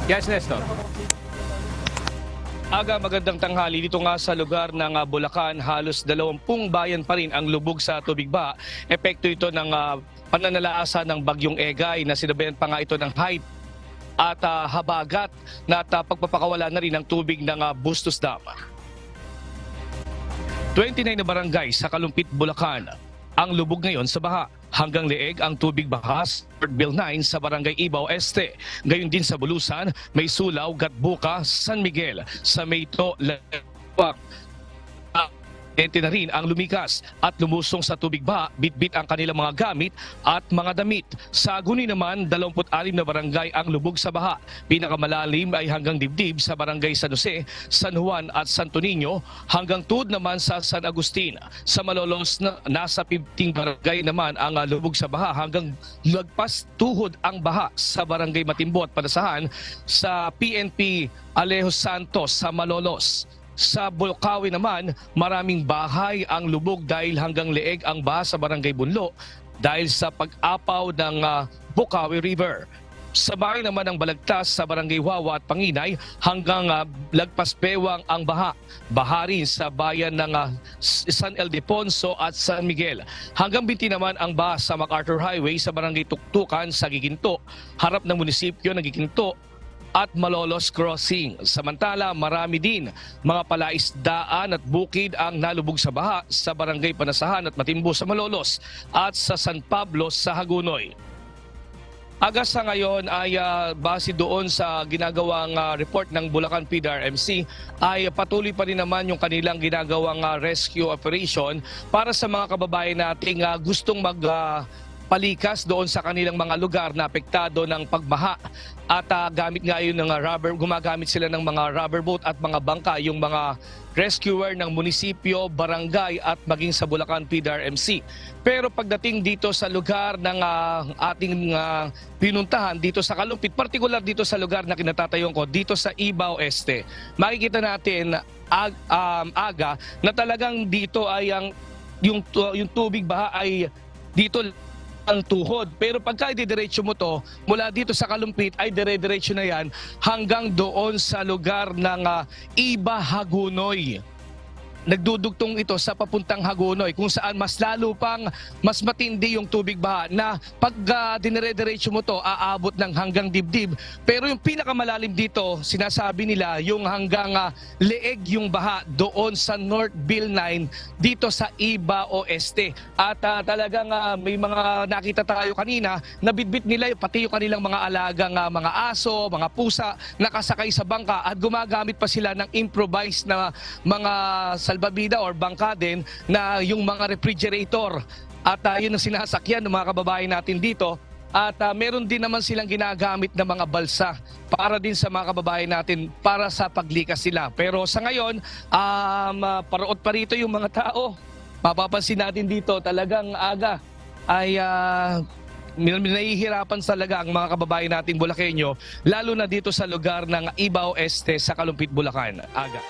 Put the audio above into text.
Yes, Nestor. Aga, magandang tanghali. Dito nga sa lugar ng Bulacan, halos 20 bayan pa rin ang lubog sa tubig baha. Epekto ito ng pananalaasa ng bagyong Egay na sinabayan pa nga ito ng height at habagat na pagpapakawala na rin ng tubig ng Bustos Dam. 29 na barangay sa Kalumpit, Bulacan ang lubog ngayon sa baha. Hanggang leeg ang tubig bahas, Bill 9 sa Barangay Ibaw Este. Gayon din sa Bulusan, may Sulaw, Gatbuka, San Miguel, sa Mayto, Lapak. Na rin ang lumikas at lumusong sa tubig baha, bitbit ang kanilang mga gamit at mga damit. Sa Guni naman, 26 na barangay ang lubog sa baha. Pinakamalalim ay hanggang dibdib sa Barangay San Jose, San Juan at Santo Niño, hanggang tuod naman sa San Agustin. Sa Malolos, nasa 15 barangay naman ang lubog sa baha, hanggang lagpas tuhod ang baha sa Barangay Matimbo at Panasahan sa PNP Alejo Santos sa Malolos. Sa Bocaue naman, maraming bahay ang lubog dahil hanggang leeg ang baha sa Barangay Bunlo dahil sa pag-apaw ng Bocaue River. Sa bahay naman ng Balagtas sa Barangay Wawa at Panginay, hanggang lagpas bewang ang baha. Baha rin sa bayan ng San Ildefonso at San Miguel. Hanggang binti naman ang baha sa MacArthur Highway sa Barangay Tuktukan sa Giginto, harap ng munisipyo ng Giginto at Malolos Crossing. Samantala, marami din mga palaisdaan at bukid ang nalubog sa baha sa Barangay Panasahan at Matimbo sa Malolos at sa San Pablo sa Hagunoy. Aga sa ngayon ay base doon sa ginagawang report ng Bulacan PDRMC ay patuloy pa rin naman yung kanilang ginagawang rescue operation para sa mga kababayan nating gustong palikas doon sa kanilang mga lugar na apektado ng pagbaha at gamit nga yun ng gumagamit sila ng mga rubber boat at mga bangka, yung mga rescuer ng munisipyo, barangay at maging sa Bulacan PDRMC. Pero pagdating dito sa lugar ng ating pinuntahan dito sa Kalumpit, particular dito sa lugar na kinatatayon ko, dito sa Ibaw Este, makikita natin aga na talagang dito ay yung tubig baha ay dito ang tuhod. Pero pagka ididiretso mo to, mula dito sa Kalumpit ay dire-diretso na yan hanggang doon sa lugar ng Iba Hagunoy. Nagdudugtong ito sa papuntang Hagunoy kung saan mas lalo pang mas matindi yung tubig baha na pag dinire-diretso mo to aabot ng hanggang dibdib. Pero yung pinakamalalim dito, sinasabi nila yung hanggang leeg yung baha doon sa North Bill 9 dito sa Iba o Este. At talagang may mga nakita tayo kanina na bitbit nila pati yung kanilang mga alagang mga aso, mga pusa nakasakay sa bangka at gumagamit pa sila ng improvised na mga salbabida or bangka din na yung mga refrigerator at yun ang sinasakyan ng mga kababayan natin dito at meron din naman silang ginagamit na mga balsa para din sa mga kababayan natin para sa paglikas sila. Pero sa ngayon, paroot pa rito yung mga tao. Mapapansin natin dito talagang aga ay nahihirapan talaga ang mga kababayan nating Bulakenyo lalo na dito sa lugar ng Ibaw Este sa Kalumpit, Bulacan. Aga.